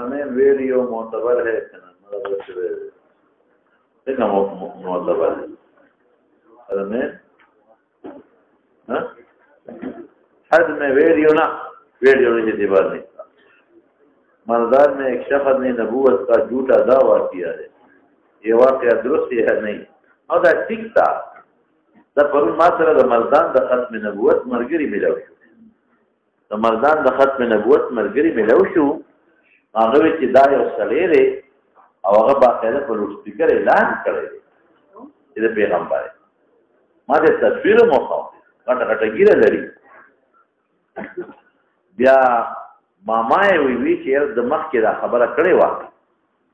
में वीडियो मोतबर है मोतबर है हद में वीडियो ना वीडियो एतबार नहीं था। मलदार में एक शख्स ने नबूवत का झूठा दावा किया है, ये वाक़या दुरुस्त है नहीं और ठीक था। तब पर मात्र मलदान द खत्म नबूवत मरगरी मिलाओ तो मलदान द खत्म नबूवत मरगरी मिलाओ शू هغه چې دا یو سړی دی او هغه باقاعده په لوډ سپیکر اعلان کړی دی چې د پیغمبر ما د تصویر مو خو غټه غټه ګیره لري بیا ماما یې وی چې د مخکې دا خبره کړې و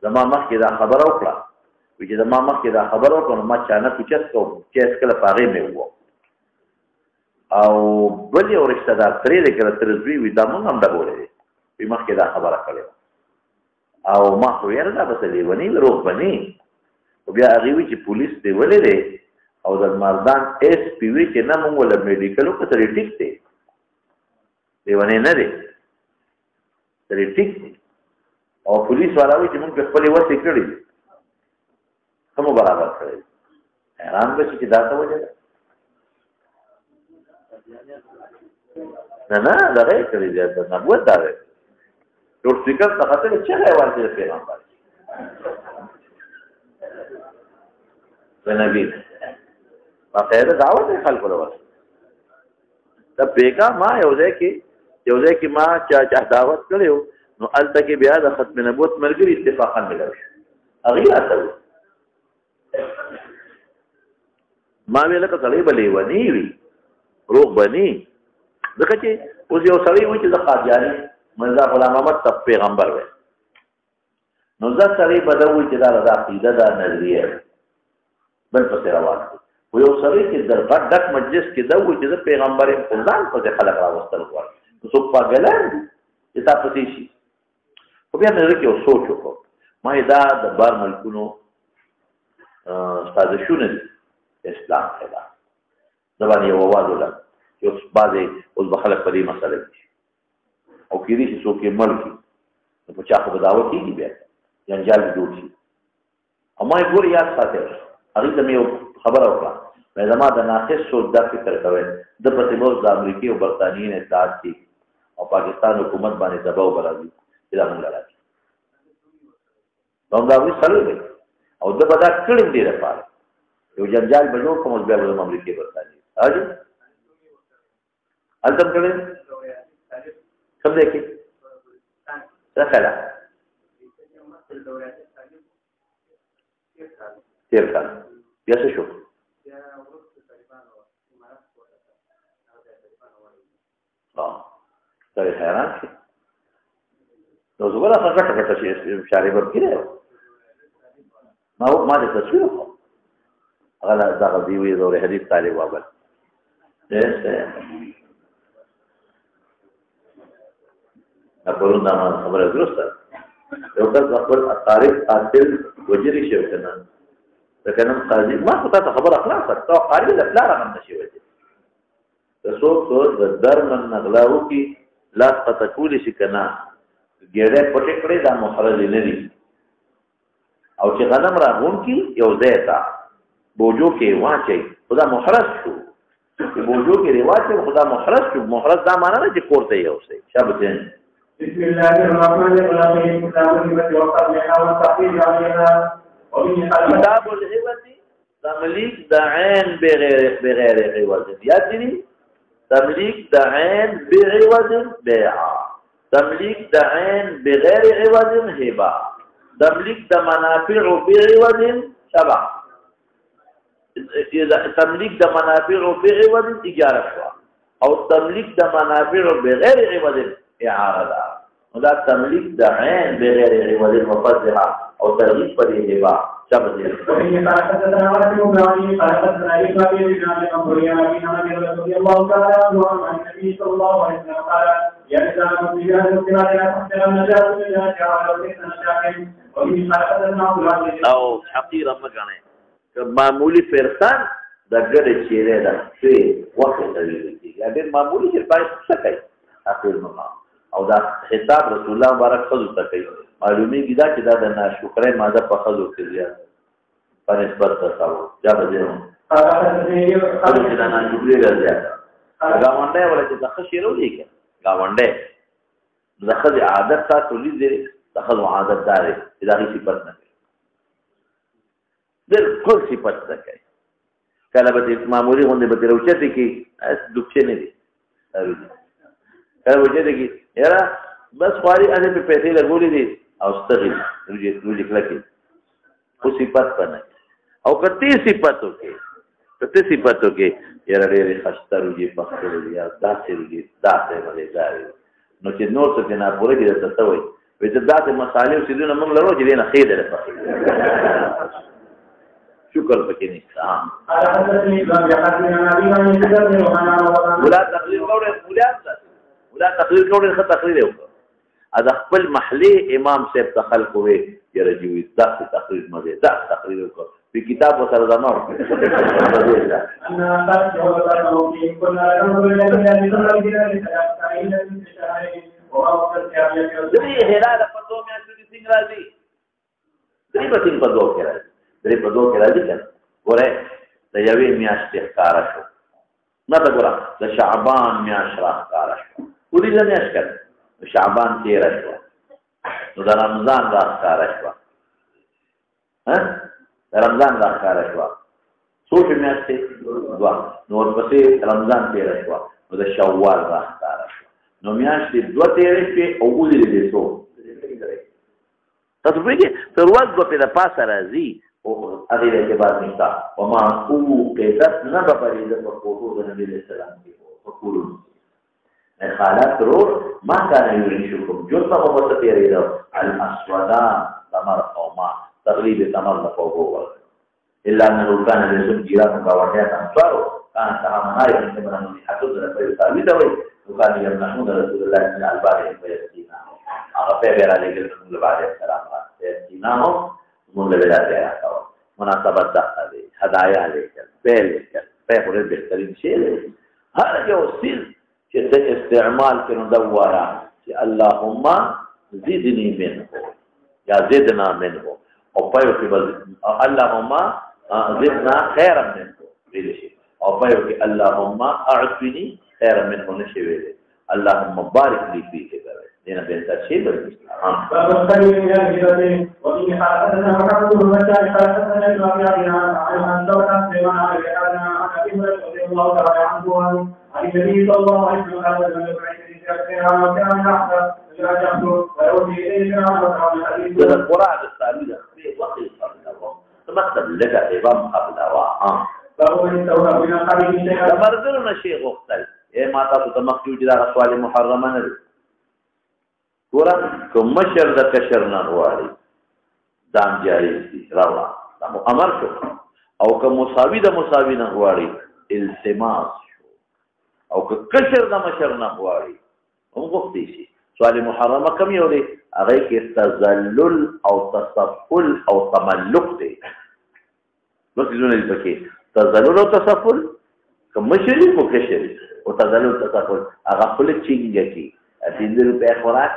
زما مخکې دا خبره وکړه وی چې زما مخکې دا خبره وکړه ما چانه کوچت کوم چې اسکله پاغې مې وو او بل یو رشتہ دار ترې د کړه تر دوی وی دا مونږ هم دا بولې وی مخکې دا خبره کړې او ما خو یې نه بس لیونی روغ بني او بیا هغه وی چې پولیس دی ولې دی او د مردان اس پی وی چې نه مونږ ول میډیکل کو ترې ټیک دی لیونی نه دی ترې ټیک دی او پولیس والا وی چې مونږ په خپل وسه کړی کوم برابر کړی حیران به چې دا څه وجه نه دا غي کړی دی دا نبوت دا دی لوډ سپیکر ته خاطر چې حیوان دی پیغمبر نبی باقاعده دعوت خلکو له دا پیغام ما یو ځای کې ما چا دعوت کړو نو الته کې بیا د ختم نبوت مرګري اتفاقا ملو اغه راته ما ویل که کله بلې ونی وی روغ بني دغه چې اوس یو سړی و چې د قاضیاني مرزا غلام محمد تب پیغمبر وي نو ځکه سړی بدوي چې دا د عقیده دا نظریه بل پسې روان دي و یو سړی چې د غټ مجلس کې دا و چې د پیغمبر قرآن په خلک راوستل غواړي نو څوک پاګلان چې تاسو دې شي خو بیا مې کې یو سوچ وکړ ما دا د بار ملکونو سازشونه اسلام خلا دا باندې یو आवाज ولا یو بعضې اوس به خلک په دې مسله کې او کېدای شي څوک یې مړ کړي نو په چا خو به دعوه کېږي بیا جنجال به جوړ شي او ما یې ګورې یاد ساتلی هغې ته مې یو خبره وکړه مې زما د ناقص سوچ دا فکر کوی ده پسې به اوس د امریکې او برطانیې نه اطلاعات کېږي او پاکستان حکومت باندې دباو به راځي چې دا مونږ له راځي نو دا هغوی څلور دی او ده به دا کړی دې لپاره یو جنجال به جوړ کړم اوس بیا به زم امریکې برطانیې حاجي هلته هم کړی کوم ځای کې څه خلا تېر کال بیا څه شو سړی حیران شي نو زه بله ښه ګټه ګټه چې شارې ورکړی ما د تصویر وکړو هغه دغه دیوی دور حدیث طالب وابل پرون دا خبره درسته یو کس خپل طارق قاتل وجري شو کنه دا کنه قاضي ما خو ته خبره خلاصه تا قاضي لا پلار هم نشي وځي تاسو څو د درمن نغلاو کی لاس پته کولی شي کنه ګړې پټې کړې دا مخرج نه دي او چې غنم راغون کی یو ځای تا بوجو کې واچي خدا محرز شو بوجو کې رواج خدا محرز شو محرز دا معنی نه چې کوړته یې اوسه شابه بسم الله الرحمن الرحيم كتاب الهبة وقبلها والتحقيق عليها كتاب الهبة تمليك دعين بغير عوض يدري تمليك دعين بعوض بيعا تمليك دعين بغير عوض هبة تمليك منافع بعوض شبع تمليك منافع بعوض إجارة أو تمليك منافع بغير عوض اعاره دا تملیک د عین بغیر عوض مفضحه او ترغیب پر هبه شبه دي وهي حركتنا وابراهيم حركتنا ابراهيم بن ابي امريا بن ابي رضي الله تعالى عنه عن النبي صلى الله عليه وسلم قال يا نساء المسلمين المسلمات لا تحسن النجاة من الله تعالى وليس نجاة وهي حركتنا وابراهيم او حقيره مګنه معمولی فرسان د ګډ چیرې ده چې وخت ته ویل کیږي دا معمولی چې پای څه کوي اخر مقام او دا خطاب رسول الله مبارک خذو ته کوي معلومیږي دا چې دا د ناشکرۍ ماده په خذو کې زیات په نسبت تصور دا به دی خذو چې دا ناشکرۍ زیات گاونډی ولا چې د خشي وروړي کې گاونډی د خذ عادت ساتو لیدې د خذ عادت دار چې دا هیڅ صفت نه کوي بالکل صفت نه کوي کله به معمولی غونډه به روچته کې اس دوکچې نه دي کله وجه دي یاره بس خواري انه په پیسې لګولې دي او ستغل روجي کلکې خو صفات پنه او کته صفاتو کې یاره ډېرې خسته روجي پخته دي یا داسې روجي داسې ولې ځای نو چې نور څه نه پوره دي ته وایي وې چې داسې مسالې او سیدونه موږ لرو چې نه خېده ده شکر پکې نشته ولا تقریر کوله ښه تقریر وکړه دا خپل محلي امام صاحب ته خلق وې چې رجوي داسې تقریر مده داسې تقریر وکړه په کتاب وسره زما درې هراله په دوه میاشتو کې څنګه راځي درې په څنګه په دوه کې راځي درې په دوه کې راځي کنه ګوره د یوې میاشتې ښکارا شو نه ته ګوره د شعبان میاشت راښکارا شو ولې نه میاشت کړه د شعبان تېره شوه نو د رمضان راښکارا شوه د رمضان راښکارا شوه څو میاشتې دوه نو ورپسې رمضان تېره شوه نو د شوال راښکارا شوه نو میاشتې دوه تېرې شوې او ولې دې څو تاسو پوهېږئ تر ورځ دوه پې د پاسه راځي هغې د اعتبار نشته وما اوقدت نه به پرېږده په کوټو د نبي علیه السلام کې په کورونو خالات رور ما كان يعيشكم جرم وبس تيريدو الاسودان تمر قوما تغليب تمر لفوقه الا انه كان لزم جيران قواعد انصاره كان تماما يمكن ان يحدد له ثابت وكان يمنحون رسول الله من البارح فيسقينا اغفر عليه من بعد السلام فيسقيناهم من البلاد مناسبت هذه هدايا عليك بالك فيقول بهترين شيء هذا يوصل چې د استعمال کړو دواره چې اللهم زدني منه یا زدنا منه او پایو کې اللهم زدنا خيرا منه ویل شي او پایو کې اللهم اعطني خيرا منه نشي ویل اللهم بارك لي فيه کوي دینه به تاسو شي بل وفي حدثنا محمد بن بشار حدثنا ابن ابي عن دورة بن رضي الله تعالى عنه عن النبي صلى الله عليه وسلم قال من كان يحفظ ويؤتي اليه من القران الثاني وقت تمثل لك امام قبل فهو يستوى من قبيل شيئا مرزلنا شيء مختلف اے ما تاسو تمخيو جدا سوال محرمه نه ګوره کوم مشر د کشر نه غواړي دام جایز دي راوړه دا امر شو او کوم مساوي د مساوي نه غواړي التماس شو او که کشر د مشر نه غواړي هم غوښتي شي سوال محرمه کوم یو دی هغه کې تذلل او تصفل او تملق دی نو څه نه پکې تذلل او تصفل کوم مشر کو کشر او تذلل تصفل هغه خپل چینګه کی دل په خوراک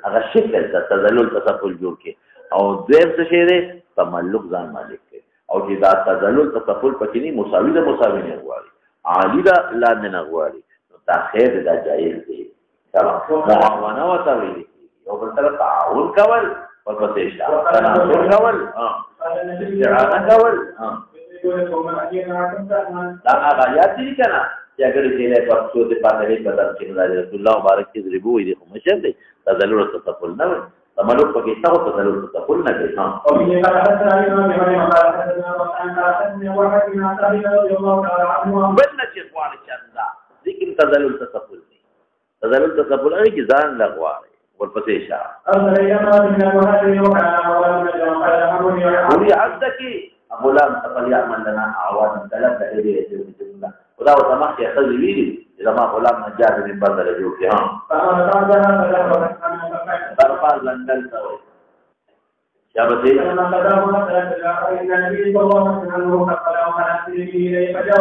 هغه شکل ته تذلل تصفل جوړ کې او دویم څه شی دی تملق ځان مالک کې او چې دا تذلل تصفل پکې نه مساوي د مساوي نه غواړي عالی دا لاندې نه غواړي نو تاخير دا جایز دی معاونه وتویل یو بل سره تعاون کول ورپسې تناصر کول استعانه کول دا هغه یادی کنه چې اگر دې له پښتو ته پاتې بدل کې رسول الله مبارک دې ربو دې خو مشه دې تذلل تصفل نه تملق پکې تاسو تذلل تصفل نه کوي ها او دې کله حتی ایمه به مقاله بل نشي غواړي چندا ذکر تذلل تصفل تذلل تصفل هغه کې ځان لغواړي ورپسې اشاره عبدك غلام تقل يعمل لنا اعوانا ثلاثه هذه الجمله ودا وسمحت يا خالد ویلي اذا ما غلام نجار من بدر جو کې ها طرفا لندن سوي شابتي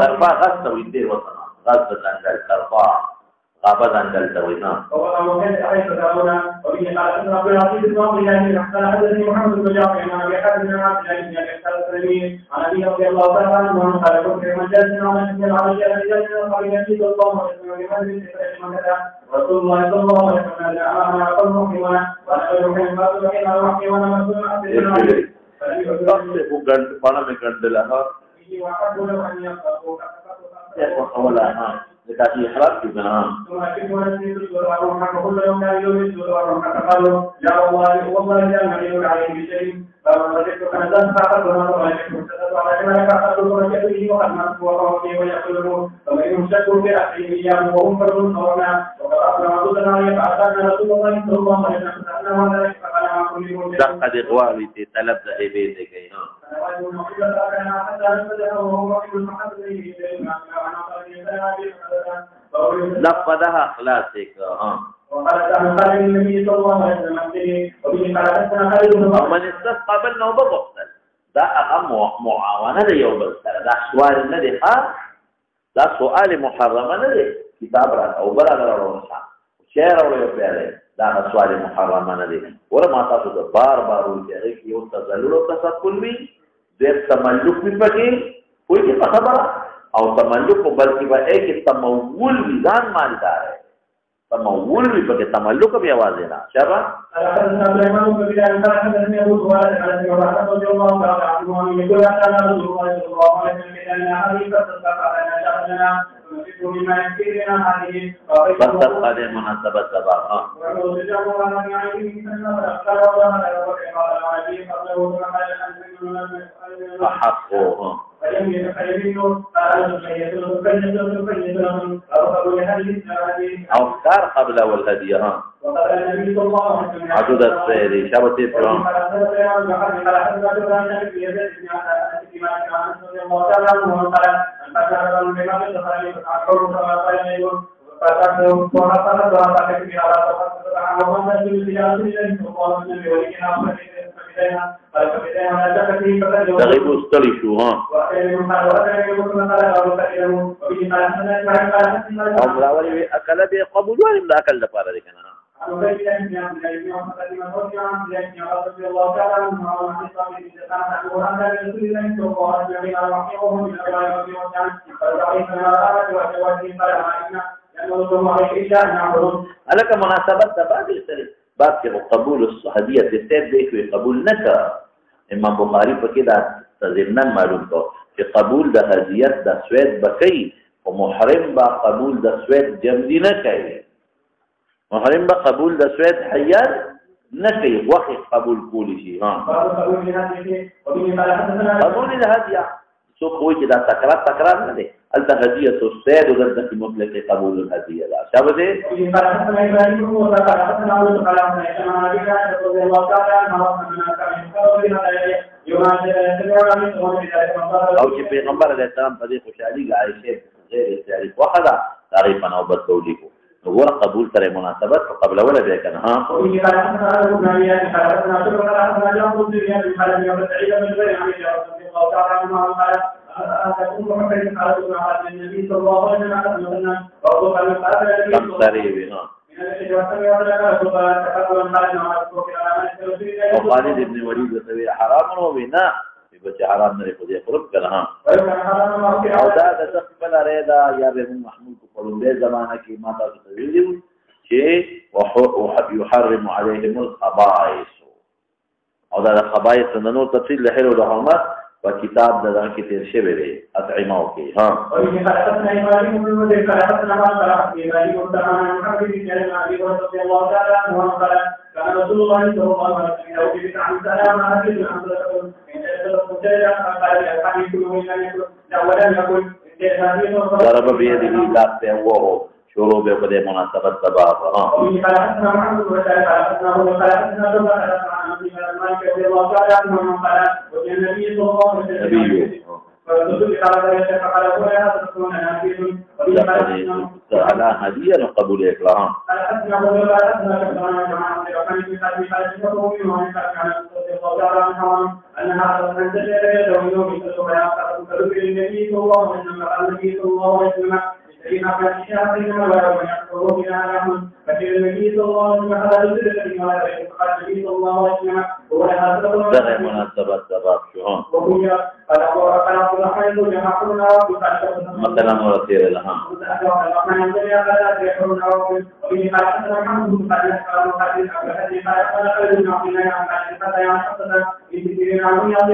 طرفا غصه ويدير وطن غصه لندن طرفا قابض عندل توينا وقال وكان حيث ترون وبه قال ابن عبد العزيز بن عبد الله قال حدثني محمد بن جعفر عن ابي حاتم بن عبد الله بن ابي عن ابي رضي الله تعالى عنه قال كنت في مجلس على النبي عليه الصلاه والسلام صلى الله عليه وسلم رسول الله صلى الله عليه وسلم امرنا قوم حيوانا ونحن حيوانات وحينا وحيوانا مسؤول تصف mana menggandel ya awalnya dikasih harap juga دقة إخوالي طلب ذهبي كينا لفظها خلاصك وقال النبي صلى الله عليه وسلم وبه قال حدثنا خالد بن ومن استسقى بينه وبين ده أقام معاونة يوم السنة ده سؤال الذي ده سؤال محرم الذي كتاب رأى أو برا رأى شعر ولا يفعله ده سؤال محرم الذي ولا ما تقصد بار وجهك يوم تزلل وتسقل بي ده تملك بفكي کوئی خبره او تملک بلکې به یک تمول وزن مالدار تمول وی په تملک بیا आवाज نه شابه بس قد مناسبت سبا حقه أو كار قبل والهدي ها عدد السيري شابة إبراهيم تغيب استلي شو ها أمراولي أكل بقبول ولا لا أكل دفارة دي كنا ألك مناسبة تبادل سري باب کې قبول الصحابيه د ستې دی قبول نکړه امام بخاری په کې دا تضمن معلوم کو چې قبول د هدیت د سوید بکې او محرم با قبول د سوید جمدی نه کوي محرم با قبول د سوید حیات نه کوي وخت قبول کولی شي ها قبول الهدیه سو کوئی چې دا تکرار نه دی الته هدیه تو سید او د مطلق قبول الهدیه دا شابه دې او چې پیغمبر علیه السلام په دې خوشالي عائشه غیر اختیاري وخدا تعریف او بد تولی کو نو قبول سره مناسبت قبل ولا به کنه ها وخالد ابن وليد وسوي حرام وبنا بچ حرام نه کو دي قرب کړه ها او دا د تقبل رضا یا به محمود په لومړي زمانہ کې ما تاسو ته ویلو چې يحرم عليهم الخبائث او دا خبائث نو تفصیل له هلو د حرمت په کتاب د ځان کې تیر شوی دی اطعمه او کې ها او چې حضرت ابراهيم بن ودي حضرت نواز ابراهيم ابراهيم محمد بن جلال علي رضي الله تعالى عنه قال كان رسول الله صلى الله عليه وسلم يقول عن سلام عليكم الحمد لله ضرب بيده لاته وهو شروع به په مناسبت سبب ها على هدية قبول إكرام فإن أبنى بينما لا يحفظه بنا لهم فكيف النبي صلى الله عليه وسلم خلال الذكر ولا فقال النبي صلى الله عليه وسلم هو لها سبب دغه مناسبت سبب شو وهي قال عبد الرحمن بن جماعتنا مثلا ورتير لها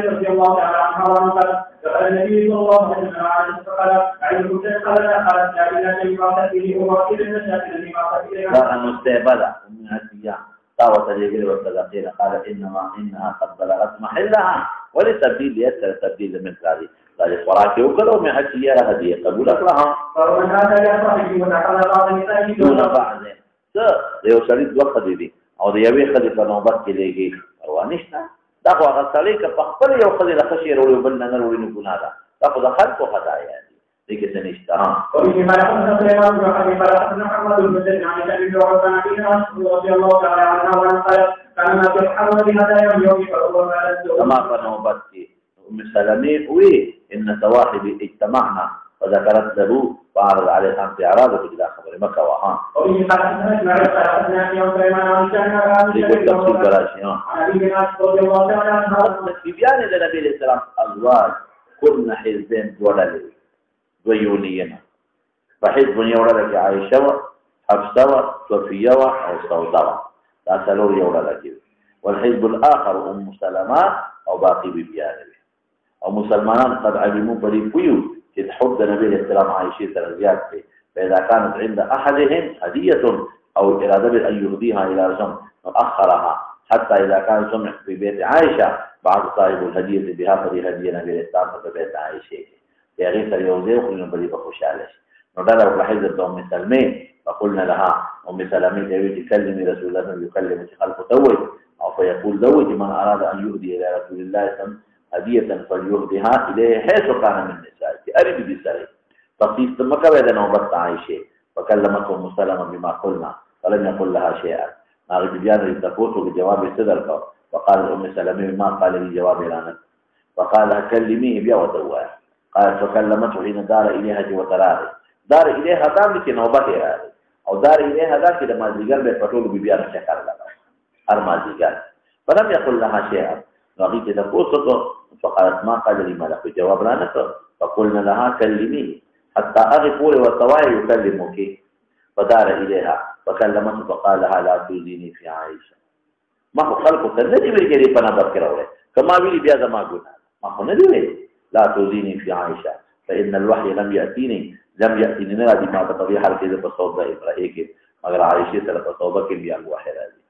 رضي الله تعالى عنها وقال دخل النبي صلى الله عليه وسلم فقال عندكم شيء قالت لا اله الا الله به ووكيل المشاكل التي لا المستقبل من هديه طاوت اليقين والصدقين قال انها قد بلغت محلها ولتبديل يسر تبديل مثل هذه ذلك وراكي وكلوا من هديه هديه قبولك لها فمن هذا يصحي ونحن بعض النساء دون بعض یو سړي دوه خدي دي او د یوې خدي په نوبت کې لګي پروا نشته دا خو هغه سړی که په خپل یو خدي د خشي وروړي بل نه وروړي نه ګناه ده دا خو د خلکو خدایا دي دې کې څه نشته وفي ما يقول سليمان بن حبيب محمد بن زيد عن ابي بكر بن ابي رضي الله تعالى عنه قال كان النبي محمد هذا يوم كما في نوبت کې ام سلمة وي ان صواحب اجتمعنا وذكرت له وعرض عليه خمس اعراض في خبر مكه وها وفي ما يقول سليمان عن بيان النبي عليه السلام ازواج كنا حزبين ولد ويونينا فحزب يولد عائشه حفصه صفيه او سوداء دا سلور يولد والحزب الاخر ام سلمة او باقي بيانه او مسلمانان قد علموا بريقيو چې حب النبي عليه السلام عائشه سره زیات دی فاذا كانت عند احدهم هديه او اراده بان يهديها الى رسول اخرها حتى اذا كان سمع في بيت عائشه بعض صاحب الهديه بها فدي هديه النبي عليه السلام في بيت عائشه يغي سر يوزي وخلنا بدي بخوشاله نودل او حيزه ام سلمة فقلنا لها ام سلمة تكلمي رسول الله يكلم خلفه توي او فيقول دوت من اراد ان يهدي الى رسول الله صلى الله عليه وسلم هدية فليهدها إليه حيث كان من نسائه أريد بسره فقيس مكة بيد نوبت عائشة فكلمته ام سلمة بما قلنا فلم يقل لها شيئا ناغي بجان رتفوته بجواب الصدر وقال ام سلمة ما قال لي جواب لنا فقال كلميه بيا ودواه قالت فكلمته حين دار إليها وتراره دار إليها دار لكي نوبته راره او دار إليها دار كده ما زيقال بيفتوله ببيان شكر لها أرما زيقال فلم يقل لها شيئا ناغي كده فوته فقالت ما قال لي ملك جواب لا نكر فقلنا لها كلميه حتى أغفور والطوائي يكلمك فدار إليها فكلمته فقال لها لا تؤذيني في عائشة ما هو خلقه الذي بالجري فانا بذكره كما بيلي بياذا ما قلنا ما هو ندري لا تؤذيني في عائشة فإن الوحي لم يأتيني نرى ما بطبيعة كذا بصوبة إبراهيم مگر عائشة سلف صوبة كم بيان الوحي هذه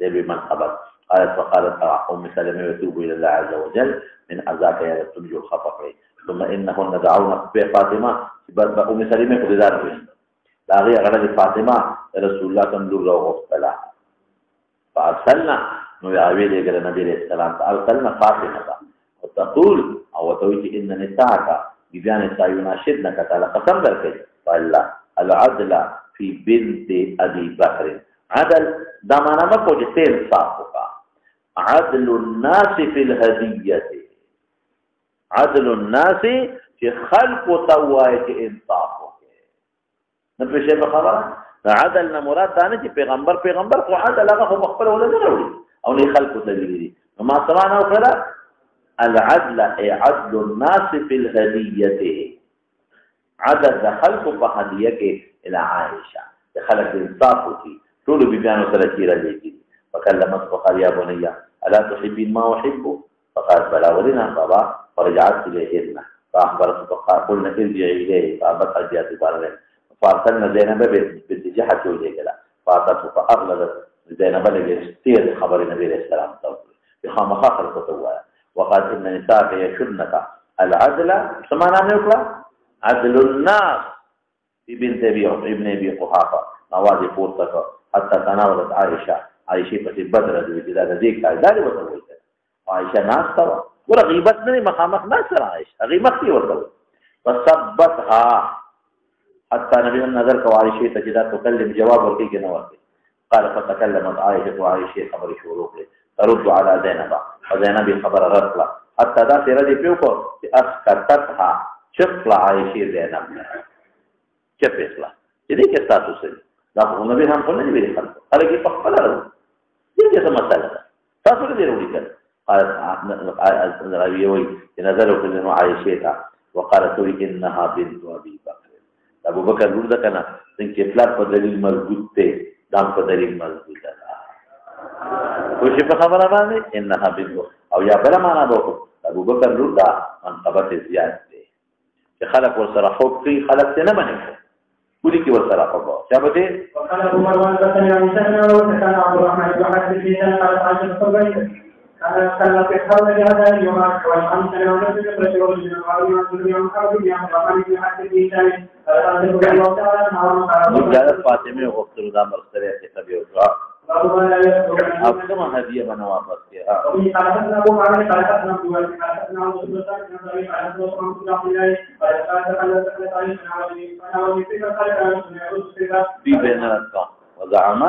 ذي بمن خبر قالت فقالت ام سلمة يتوب الى الله عز وجل من عذاب يا تنجو خفقي ثم انهن دعونا بفاطمه بعد ام سلمة قدار لا غير غير فاطمه رسول الله صلى الله عليه وسلم فارسلنا نوياوي لغير النبي عليه السلام ارسلنا فاطمه وتقول او تويت ان نساءك بيان سيناشدنك تعالى قسم ذلك فالله العدل في بنت ابي بكر عدل دمانا ما کوجتين صافوكا عدل الناس في الهدية عدل الناس في خلق توايك انصافك نفس شيء بخبره عدل مراد دانه چې پیغمبر خو عدل هغه مخبر ولا ضروري او نه خلق تدلیری ما سمعنا وکړه العدل اي عدل الناس في الهدية عدل خلق په هدیه کې الى عائشه خلق انصاف کی طول بيبيانو سره چیرې لګي فكلمت فقال يا بني الا تحبين ما احب فقالت بلى ولنا بابا فرجعت اليهن فاخبرت فقال قلنا ارجعي اليه فابت رجعت بارله فارسلنا زينب بنت جحش وجهلا فاتت فاغلظت زينب لجستير خبر النبي عليه السلام بخام خاطر فتوى وقال ان نساءك يشدنك العدل سمعنا نقول عدل الناس في بنت ابي قحافه نوادي فورتك حتى تناولت عائشة في بدر الجداد ذيك داري وتويت عائشة ناس ترى ولا غيبتني مقامك ناس عائشة غيبتي وتويت فثبتها حتى نبي النظر كعائشة تجد تكلم جواب ورقي جنواتي قال فتكلمت عائشة خبر شروق ترد على زينب وزينب خبر رسلا حتى ذات ردي فيكم أسكتتها شفل عائشة زينب چپ اخلا چې دې کې تاسو سره دا خو نبی هم په نه ویل خلک هغه په خپل راو دې څه مسله ده تاسو دې وروړي کړه راوي وي چې نظر وکړي نو عائشه تا وقالت انها بنت ابي بکر ابو بکر لور ده کنه څنګه اطلاق په دلیل مربوط ته دام په دلیل مربوط ده خو چې په خبره باندې انها بنت او یا بل معنا وکړه ابو بکر لور ده منقبت زیات دي چې خلق ورسره حب کوي خلق ته نه مني ولي کې ورسره حب چا به وقال ابو مروان بن عبد وكان عبد الرحمن بن حسن في قال عائشه صبرت كان في حول هذا اليوم والخمس سنوات من رسول الله صلى الله عليه وسلم قال يا عبد الرحمن بن حسن في شان قال فاطمه وقت رضا مرسله ته تبي وقع اب کوم هدیه باندې واپس کړه او یې حالت ابو معاویه حالت نو دوه حالت نو رسول الله صلی الله علیه وسلم في بين الأرقام وزعم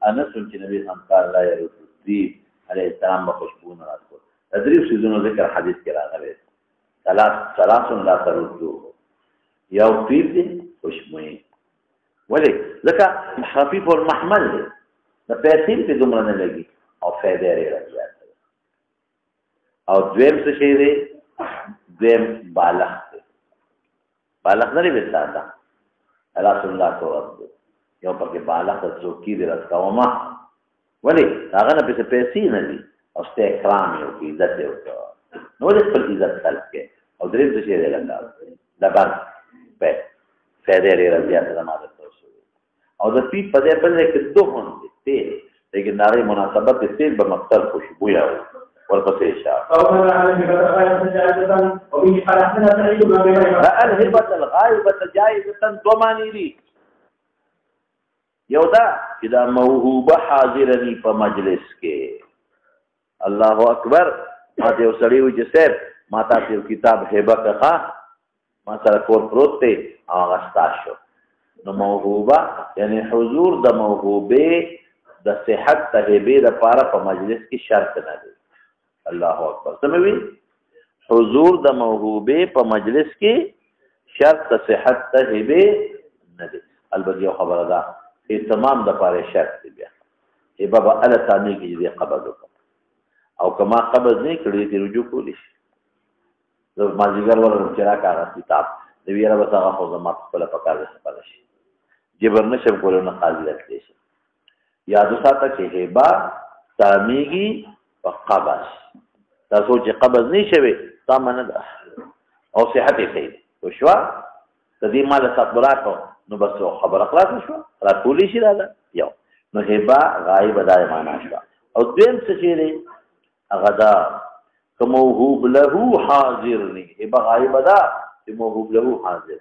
أنس النبي صلى الله عليه وسلم عليه السلام بخشبون راسه تدريب سيدنا ذكر حديث كلا غير ثلاث لا تردوه يو فيف خشبوين ولي ذكر خفيف والمحمل ده پیسې په دومره نه لګي او فائدې لري راځي او دویم څه شي دی دویم بالغ نه لري ساده رسول الله صلی الله علیه وسلم یو پکې بالغ څوک دی راځوما ولی هغه نه پیسې نه دي او ست اکرام یو کې عزت یو نو دې په عزت خلک کې او درې څه شي دی لګا دا باندې په فائدې لري راځي دا ما درته او د پی په دې کې دوه دي تیل لیکن ناری مناسبت تیل به مقصد خوشبویا ہو ورپسې اشاره الهبه الغائبه جائزه دو معنی دي یو دا چې دا موهوبه حاضرني په مجلس کې الله اکبر ما ته وسړی و چې صاحب ما ته کتاب هبه کړه ما سره کور پروت دی هغه ستاسو نو موهوبه یعنی حضور د موهوبه د صحت تهبه لپاره په مجلس کې شرط نه دی الله اکبر سموي حضور د موهوبه په مجلس کې شرط صحت تهبه نه دی البته یو خبره ده اهتمام د لپاره شرط دی بیا هبه به ال ثاني کې دی قبض او کما قبض نه کړی دی رجوع کولی شي زه مازیګر ورته چرا کاغذ کتاب د ویره به هغه خو زما خپل پکار ده خپل شي جبر نشم کولو نه قاضي لکه شي یادو ساته چې هبه ساميږي او قبض تاسو چې قبض نه شوي تامنه ده او صحت یې کوي وشو د دې مال صبراتو نو بس خبر خلاص شو را ټولې شي راځه یو نو هبه غایب دای معنا شو او دیم څه شي دی هغه دا کوموهوب له حاضر نه هبه غایب ده چې موهوب له حاضر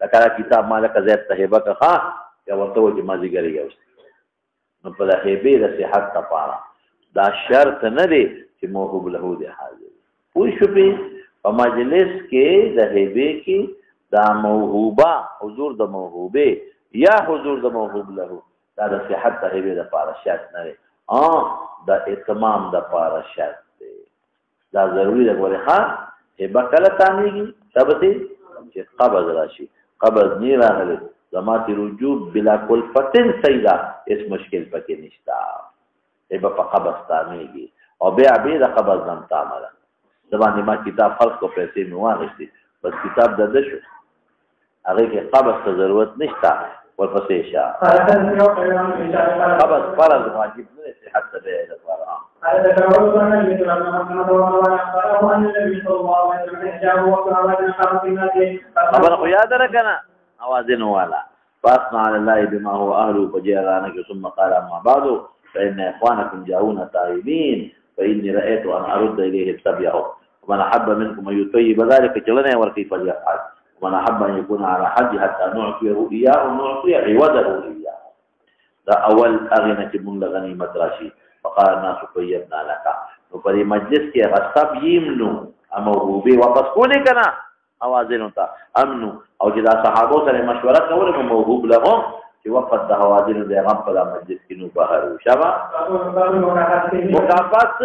لکه کتاب مالک زید تهبه کا یا ورته چې مازی ګری اوس نو په هبه د صحت لپاره دا شرط نه دی چې موهوب له دی حاضر وي شو په مجلس کې د هبه کې دا موهوبه حضور د موهوبه یا حضور د موهوب له دا د صحت هبه د لپاره شرط نه دی د اتمام د لپاره شرط دی دا ضروری دی ګوره ها هبه کله تانیږي ثبت چې قبض راشي قبض نی راغلی زمات رجوع بلا کل فتن سیدا اس مشکل پکې نشتا ایبا په قبض تامیږي او بیا د قبض نام تعامله زبانه ما کتاب خلق کو پیسې مې واغستې بس کتاب د شو هغه کې قبض ته ضرورت نشتا ورپسې شه قبض فرض واجب نه صحت ته ده لپاره خبر خو یاد راکنه اوازن والا فاصنع على الله بما هو اهله فجعلناك ثم قال اما بعد فان اخوانكم جاءونا تائبين فاني رايت ان ارد اليه التبعه ومن احب منكم ان يطيب ذلك جلنا وكيف يفعل ومن احب ان يكون على حج حتى نعطيه اياه ونعطي عوضه اياه دا اول اغنه من غنیمت راشي فقال الناس طيبنا لك وفي مجلس کې غصب یمنو اموهوبه واپس کولې کنا اوازن تا امنو او چې دا صحابه سره مشوره کوله موهوب لهم چې وقت د اوازن د غم په مجلس کې نو بهر شبا مکافات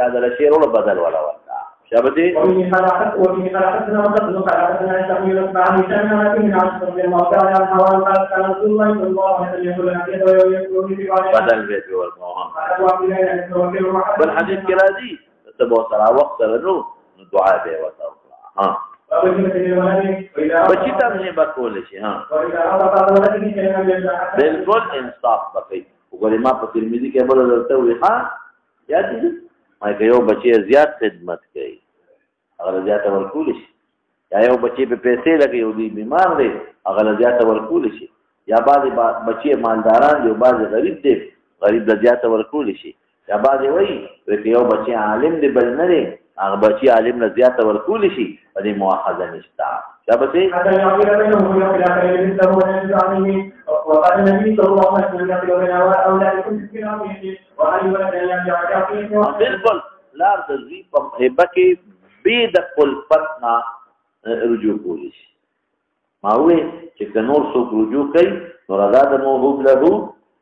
یا د شیرونو بدل ولا ولا شابتي ومن خلقتنا وقد خلقتنا تقويل بعد شأننا لكن عشر من الموضوع عن حوال قال كان رسول الله صلى الله عليه وسلم يقول لك يقول في بدل البيت والموهم بالحديث كرازي تبو صلاة وقت لنو دعاء به وتوقع ها بچی تم نه بکول شي ها بالکل انصاف بکې وګورې ما په ترمذی کې بل درته وي ها یاد دي ما یو بچی زیات خدمت کوي هغه زیات ورکول شي یا یو بچی په پیسې لګي او دی بیمار دی هغه زیات ورکول شي یا بعض بچی مالداران دی او بعض غریب دی غریب زیات ورکول شي یا بعض وایي یو بچی عالم دی بل نه دی هغه بچی عالم نه زیات ورکول شي په دې مؤاخذه نشته شابتي وقال النبي صلى الله عليه وسلم يقول أولادكم بالکل لار د زی په هبه کې بې د خلفتنا رجوع کولی شي ما وې چې که نور څوک رجوع کوي نو رضا د موهوب له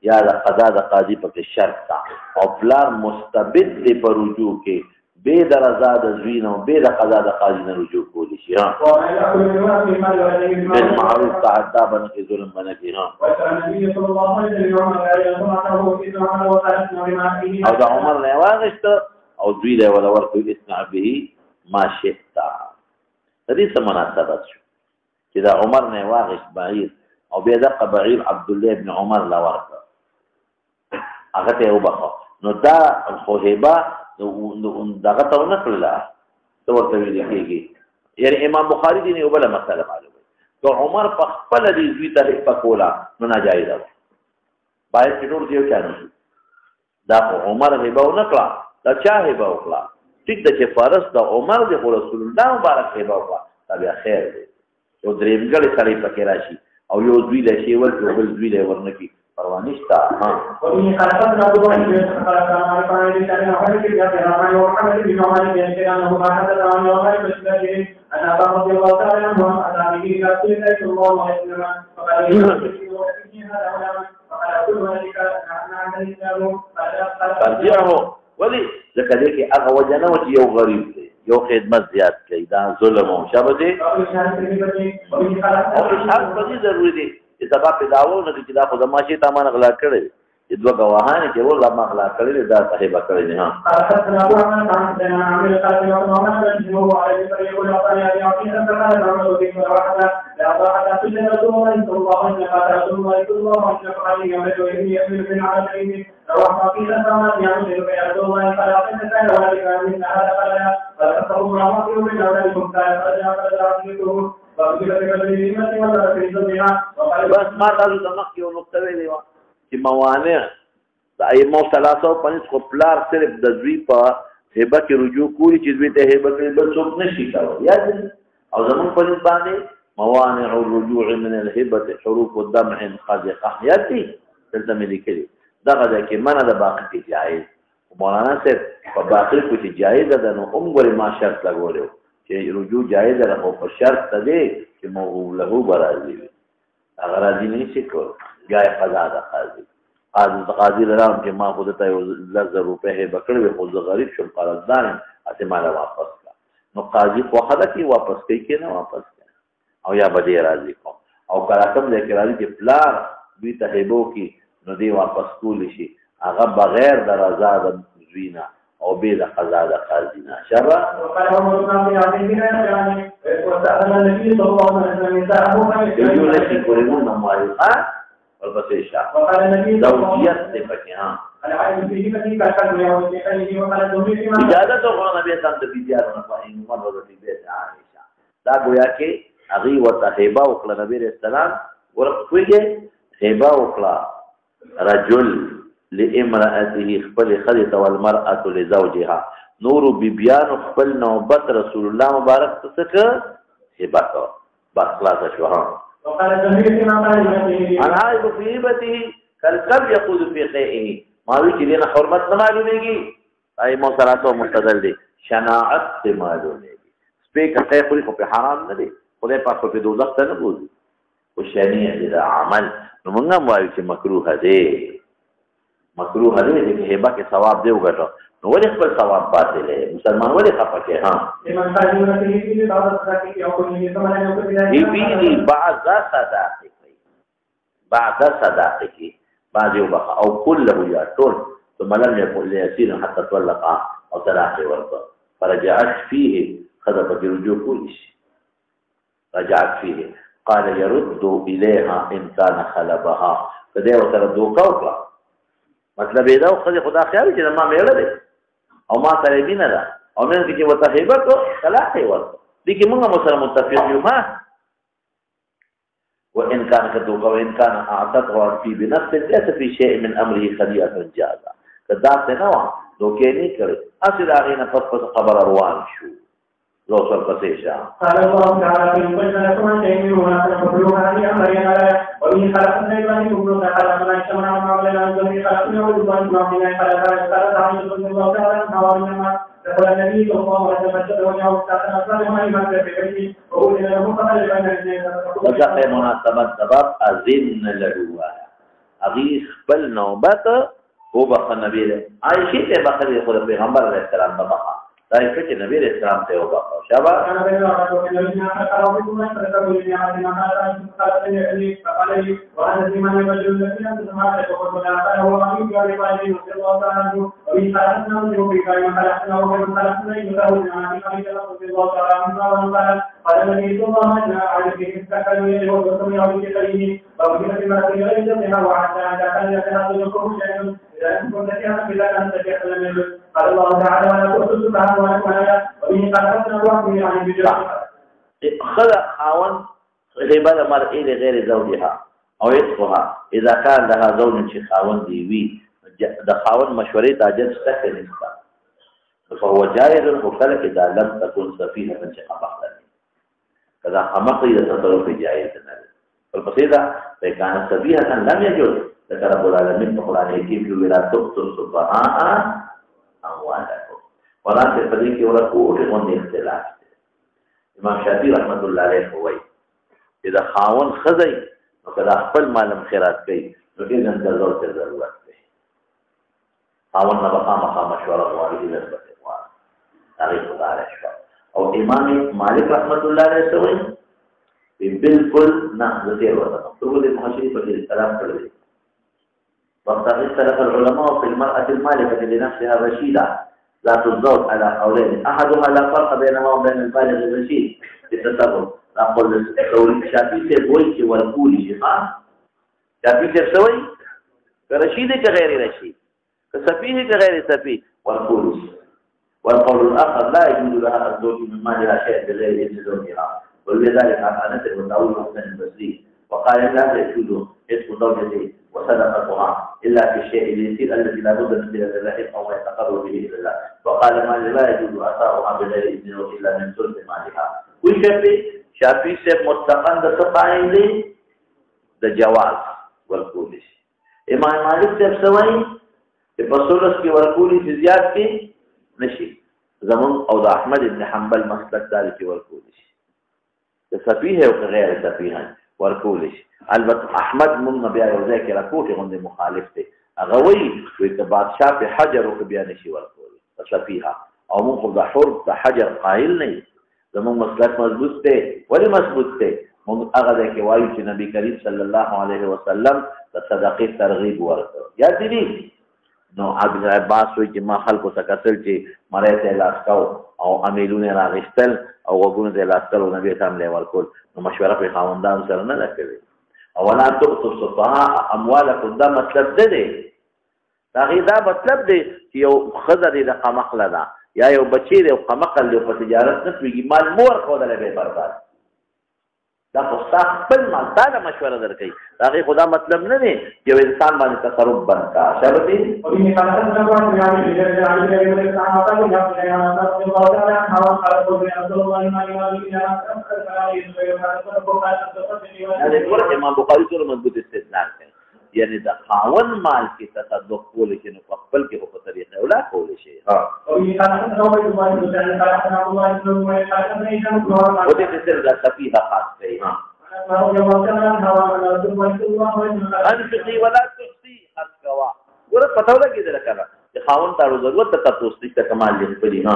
یا د قضا د قاضي پکې شرط ده او پلار مستبد دی په رجوع کې بې د رضا د زوی نه بې د قضا د قاضي نه رجوع کولی شي ها بالمعروف تعدا بنه کې ظلم بنه کې ها او د عمر نه واغشت او دوی له ولا ورکو اسمع به ما شئت د دې څه مناسبت شو چې د عمر نه واغشت بعیر او بیا د بعیر عبد الله ابن عمر لا ورکو هغه ته وبخو نو دا خو هبه دغه ته نه کړل څه ورته ویل کېږي یعنی امام بخاری دی نه یو بل مسله معلومه تو عمر په خپل دې دوی ته پکولا نو ناجایز ده باید چې ټول دیو چانه دا عمر هبه نه کړه دا چا هبه وکړه ټیک د چې فرض د عمر د رسول الله مبارک هبه وکړه دا بیا خیر دی یو درېمګړی سړی پکې راشي او یو دوی له شی ور یو بل دوی له ورنکی پروانشتا ها ومن خلقتنا وقد خلقنا ما كان لله وحده في الرحمن وحمد بنعمه بين كانه ما حدث عن يوم المسلمين أن أبا رضي الله تعالى عنه أتى به إلى رسول الله صلى الله عليه وسلم فقال له فقال كل ذلك نحن الإسلام فرجعه ولي ذكر لك أغا وجنه يو غريب یو خدمت زیات کوي دا ظلم او شابه او اشهاد په دې ضروري دي چې سبا په داوو نه چې دا خو د ماشي تامان غلا کړي چې دوه غواهان چې ول ما غلا کړي دا صاحب کړي نه ها بس ما تاسو د مخ یو نقطه ویلې و چې موانع د ائمه ثلاثه په نس خو پلار صرف د دوی په هبه کې رجوع کوي چې دوی ته هبه کې بل څوک نشي کولای یا او زمون په نس باندې موانع الرجوع من الهبه حروف الدمع خاضقه یاتي دلته مې لیکلي دغه د کې منع د باقي کې جایز مولانا صاحب په باقي کې جایز ده نو عمر ما شرط لګولیو چې رجوع جایز ده او په شرط ده چې موهوب له برازي هغه راځي نه شي کول جای قضا ده قاضي لرام چې ما خود ته 1000 روپے بکړې خو زه غریب شم قرضدار اته مال واپس کا نو قاضي خو خدای کی واپس کوي کې نه واپس کوي او یا بده راځي کو او کله کوم ځای کې راځي چې پلار دوی ته هبو کې نو دی واپس کول شي هغه بغیر د رضا د زوینا او به د قضا د قاضي نه شبا وقال عمر بن عبد العزيز وسأل النبي صلى الله عليه وسلم يقول لك كلمون مالها والبسيشة وقال النبي زوجيات تفكها العالم في هبتي كالكلب يوم يقلده وقال الزهري فيما إجازة أخرى نبي صلى الله عليه وسلم مرة في بيت عائشة دا گویا کې هغه ورته هبه وکړه نبی رسول الله ورکوږي هبه وکړه رجل لامرأته خپل خلیته والمرأة لزوجها نور بیبیان خپل نوبت رسول الله مبارک څخه هبه کړه بس خلاص شو ها وقال الزهري فيما قال العائب في هبته كالكلب يقود في قيئه ما وی چې دینه حرمت نه معلومیږي اي موثراتو مستدل دي شناعت سے معلومیږي سپیک ته خو په حرام نه دي خدای پاک په دوزخ ته نه بوزي او شنیع دي عمل نو موږ وایو چې مکروه دي مکروه دی چې هبه کې ثواب دی وګټو نو ولې خپل ثواب باطل دی مسلمان ولې خپه کې ها دی بعض صداقه بعض یو بخ او كله یا ټول ثم لم يقل ليسير حتى طلق او طلاق ورته فرجعت فيه خذ برجوع كلش رجعت فيه قال يرد اليها ان كان خلبها فده وتردو کوکا مطلب دا خو خدا خیال چې ما میړه دی او ما سره مینه ده او مې کې وته هیبه کو طلاق ورته دي کې موږ سره متفق یو ما وان كان كذوق وان كان اعتقد في بنفس ليس في شيء من امره خليئه جازا کدا څه نو دوکې نه کړ اصل هغه نه پس خبر روان شو روسل پسیشا قال الله تعالى في قلنا لكم شيء ولا تقولوا هذه امرنا ومن خلقنا ابراهيم وابن خلقنا شمعا وعلينا ان خلقنا وابن خلقنا الله تعالى حوالنا فقال النبي صلى الله عليه وسلم وجعل تعالى صالحا لما تفكرني وقول له فقال بين وجاء مناسبة سبب أذن له أغيث بل نوبت هو بخ النبي عائشة بخر يقول پیغمبر علیہ السلام بخا تعریف کہ نبی علیہ السلام سے ہوگا شابہ قال الله تعالى ولا تؤتوا سبحانه وتعالى وبه خلقنا الوحي عن البجاء خلق خاون غيبة المرء لغير زوجها او يطفها اذا كان لها زوج خاون ديوي ده خاون مشوري تاجر سكن نسبة فهو جائز وخلق اذا لم تكن سفيهة من شيء مخلق كذا خمق اذا تصرف جائز فالقصيدة فكان سفيهة لم يجوز ذكر رب العالمين في القرآن الكريم ولا تؤتوا السفهاء اموالكم ولا تفريق ولا قوت من اختلاف امام شافعي رحمۃ اللہ علیہ ہوئی اذا خاون خزي نو کدا خپل مالم خیرات کوي نو دې نن ضرورت ضرورت دی خاون نه بقا مشوره غواړي نسبت غواړي تاریخ خدای شو او امام مالک رحمۃ اللہ علیہ ہوئی بالکل نه دې ورته ټول دې محشری په دې سلام کړی وقد اختلف العلماء في المرأة المالكة لنفسها رشيدة ذات الزوج على قولين أحدها لا فرق بينما وبين البالغ الرشيد بالتصرف نقول شافعي سيبوي والقولي شيخا شافعي سيبوي كرشيد كغير رشيد كسفيه كغير سفيه والقولي والقول الآخر لا يجوز لها الزوج من مالها شيء بغير إذن زوجها ولذلك عن أنس وطاووس حسن البصري وقال لا يجوز اسم زوجته وصدقتها إلا في الشيء اليسير الذي لا بد من الرحم أو يتقرب به إلى الله وقال ما لا يجوز عطاؤها بغير إذن إلا من ثلث مالها شافعي سے متقن د سقائن دي د جواز ورکول شي امام مالک سے سوای چې په ثلث کې ورکول شي زیات کې نشي زمون او د احمد ابن حنبل مسلک دار کې ورکول شي د سفيه او غیر سفيه ورکول شي البته احمد مون بیا یو ځای کې راکوټي غوندي مخالف دی هغه وی چې بادشاہ په حجر او بیا نشي ورکول سفيها او مون خو د حر د حجر قائل نه زمون مسلک مضبوط دی ولی مضبوط دی مون هغه ځای کې وایي چې نبی کریم صلی الله علیه وسلم د صدقې ترغیب ورکړ یا دې نو ابن عباس وی چې ما خلکو ته کتل چې مړی ته لاس کاو او امیلونه راغشتل او وګونه ته لاس کول نبی صلی الله ورکول نو مشوره په خاوندان سره نه کوي او ولا تؤتوا السفهاء اموالكم دا مطلب دی دا مطلب دی چې یو خزر د قمقله ده یا یو بچی دی قمقل له په تجارت نه پیږي مال مور خو دله به برباد دا خو خپل مال تعالی مشوره درکې دا خدا مطلب نه دی چې انسان باندې تصرف بند کا شرطي او دې کارته څنګه وایي چې علی دې دې کارته کوي یا چې انا الله تعالی هوا خلق دې الله باندې امام بخاری سره مضبوط استدلال کوي یعنی د خاون مال کې تصدق کول چې نو خپل کې په طریقه ولا کول شي ها او دې څه د سفیه خاص دی ها انفقي ولا تحصي حسوا ضرورت پته ولګېدله که نه چې خاوند ته ضرورت ته تپوس نشته کمال دې خپلي ها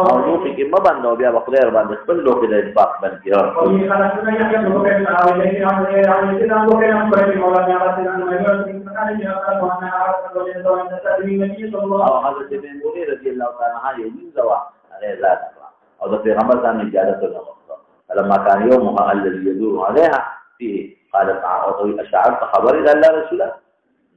او لوښي کې مه بندوه بیا به خدای ورباندې خپل لوښي د انفاق بند کړي او حضرت میمونې رضی الله تعالی عنها یو وینځه وه هغه یې ذات کړه او د پیغمبر صاحب اجازه ونه غوښته فلما كان يومها الذي يدور عليها فيه قالت اشعرت خبري الله رسوله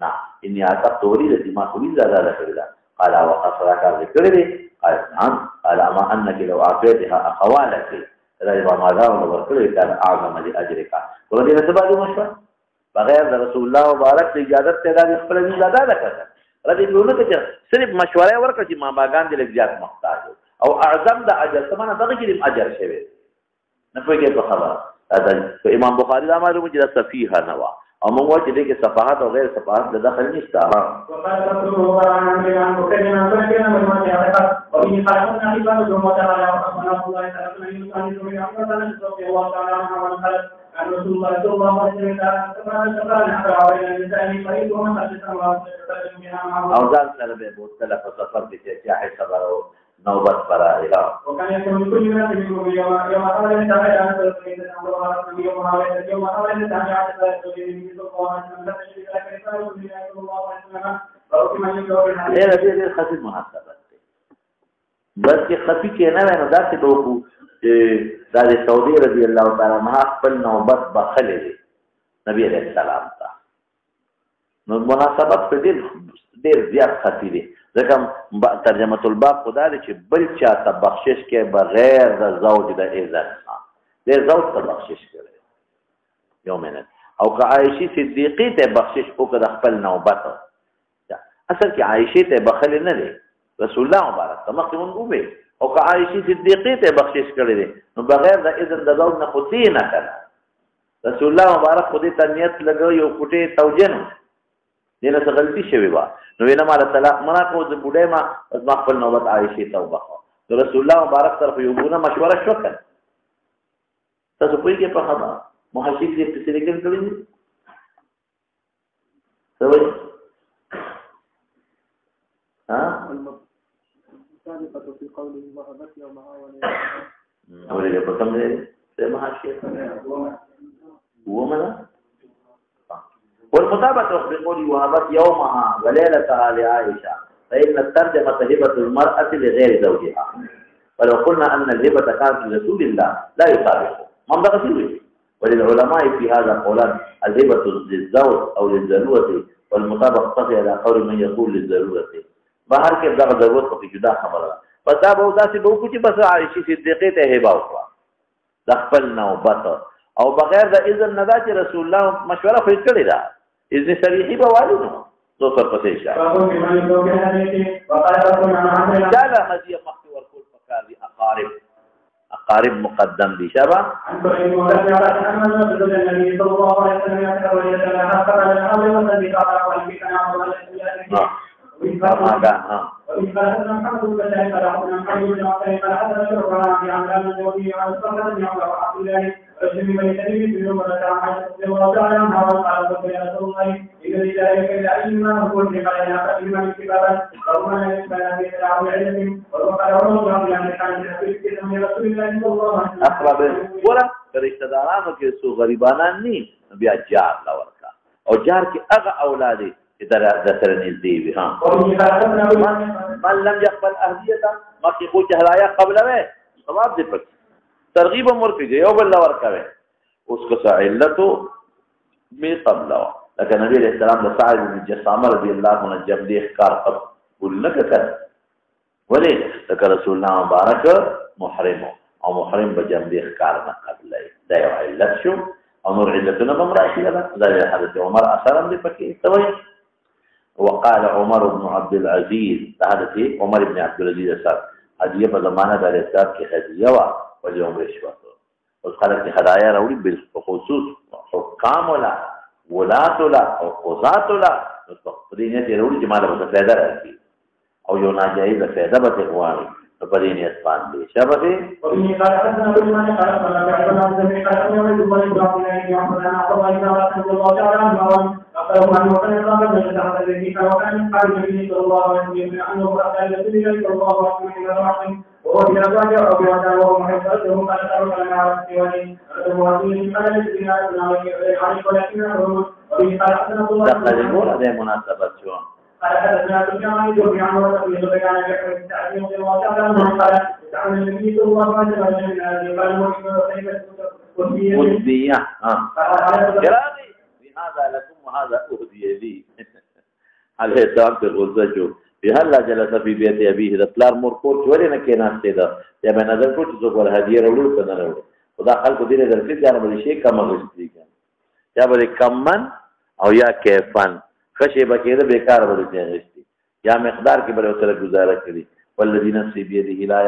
نعم اني اعتقد وليدتي ما تريد ذلك كذا قال وقصرك ذكر لي قالت نعم قال اما انك لو اعطيتها اخوالك رضا ما دام وبركله كان اعظم لاجرك ولدي نسبه مشوره بغیر رسول الله مبارک اجازه ته دا خپل زاده ده کړه رضی الله عنه صرف مشوره ورکړه چې ما باغان دې لږ محتاج او اعظم د اجر ثمنه دغه کې اجر شوی نه پوهیږي په خبره دا امام بخاری دا معلومه چې دا صفیحه نه و او موږ وایو چې دغه صفحات او غیر صفحات د داخل نشته ها رسول الله صلى الله عليه وسلم او ځان سره به بوتله په سفر کې چې صبر او نوبت پر راغله وكان يكون كل من منكم يوم حول تعالى عن رسول يوم حول تعالى عن رسول دې خفي محاسبه بلکې خفي کې نه نه داسې دوکو دا د سعودي رضی الله تعالی عنها خپل نوبت بخلې دي نبی علیہ السلام ته نو مناسبت په ډېر زیات خفي دي ځکه ترجمه الباب خدا دې چې بل چا ته بخشش کې بغیر د زوج د اذن دې زوج ته بخشش کړي یو منټ او که عائشې صدیقې ته بخشش وکړه خپل نوبت اصل کې عائشې ته بخلې نه دي رسول الله مبارک ته مخکې مونږ وې او که عائشې صدیقې ته بخشش کړی دی نو بغیر د اذن د زوج نه خو دې نه کړه رسول الله مبارک خو دې ته نیت لګو یو کوټې توجه نه دې نه څه غلطي شوې وه نو ویې نه ماله طلاق منع کړو زه بوډۍ ما زما خپل نوبت عائشې ته وبخوه نو رسول الله مبارک طرف یو ګونه مشوره شوه که تاسو پوهېږئ په خبره محشق دې پسې لیکل کړي دي څه وایي في قوله وهبت يومها وليه بكم ده ما حاشيه هو ماذا والمطابقه بقول وهبت يومها وليلتها لعائشه فان الترجمه هبه المراه لغير زوجها ولو قلنا ان الهبه كانت لرسول الله لا يطابق من ذكر وللعلماء في هذا قولان الهبه للزوج او للضروره والمطابقه تقي على قول من يقول للضروره بهر کې دغه ضرورت په جدا خبره ده پس دا به داسې به وکړو چې بس عائشې صدیقې ته هبه وکړه د خپل نوبت او بغیر د اذن نه دا چې رسول الله مشوره خو یې کړې ده اذن صریحي به والو نو دو سر پسې شه دا له هدیه مخکې ورکول پکار دي اقارب مقدم دي شبه رشتہ دارانو کې سو غریبانان ني بیا جار لا ورکا او جار کې هغه اولاد چې در سره نږدې وي ها من لم يقبل اهدیه ما کې خو جهلایا قبل وې ثواب دې پک ترغیب امر کې یو بل ورکا وې اوس کو علتو می قبل لکه نبی علیہ السلام د سعد بن جسامه رضی الله عنه جب دې ښکار قبول نه کړ ولې لکه رسول الله مبارک محرم او محرم به جنب ښکار نه قبلای دا یو علت شو او نور علتونه به مراشي ده دا حضرت عمر اثر هم دې پکې توي وقال عمر بن عبد العزيز حضرت عمر بن عبد العزيز اثر هدیه په زمانه د رسول کې هدیه وا ولې عمر شو اوس خلک هدايا راوړي بالخصوص حکام ولا ولات ولا او قضات ولا نو په دې نه راوړي چې ماده به فائدہ راځي او یو ناجایز فائدہ به غواړي په دې نیت باندې شابه وبه قال حدثنا ابن مالك قال قال عبد الله بن قال يوم الجمعه بن عبد الله عبد الله رضي الله تعالى عنه أخبره عنه وكان يقال من تحت الذي كان وكان قال النبي صلى الله عليه وسلم أنه أتى النبي صلى الله عليه وسلم إلى رحمه وهو في أزواجه أو في وجهه وهو محب أرضه قال تعالوا كلام على السواني المواطنين قال الذين عليه ولكنه وبه قال حدثنا الله دخل الأولى هذه مناسبة شو قال حدثنا سفيان بن عمرو بن سفيان بن التعليم بن واسع قال تعالى النبي صلى الله عليه وسلم قال المؤمن قطبية كرامي هذا لكم وهذا أهدي لي عليه السلام في الغزة بهلا جلس في بيت أبيه ده پلار مور کور چوری نه کېناسته ده یا به نظر کو چې څوک هدیه وروړو کنه وروړو خدا خلکو دې درکې ځان باندې شي کم غوښتي یا به کمن او یا کیفن خشي بکیده بیکار باندې غوښتي یا مقدار کې به سره گزاره کړی والذي نفسي بيده لا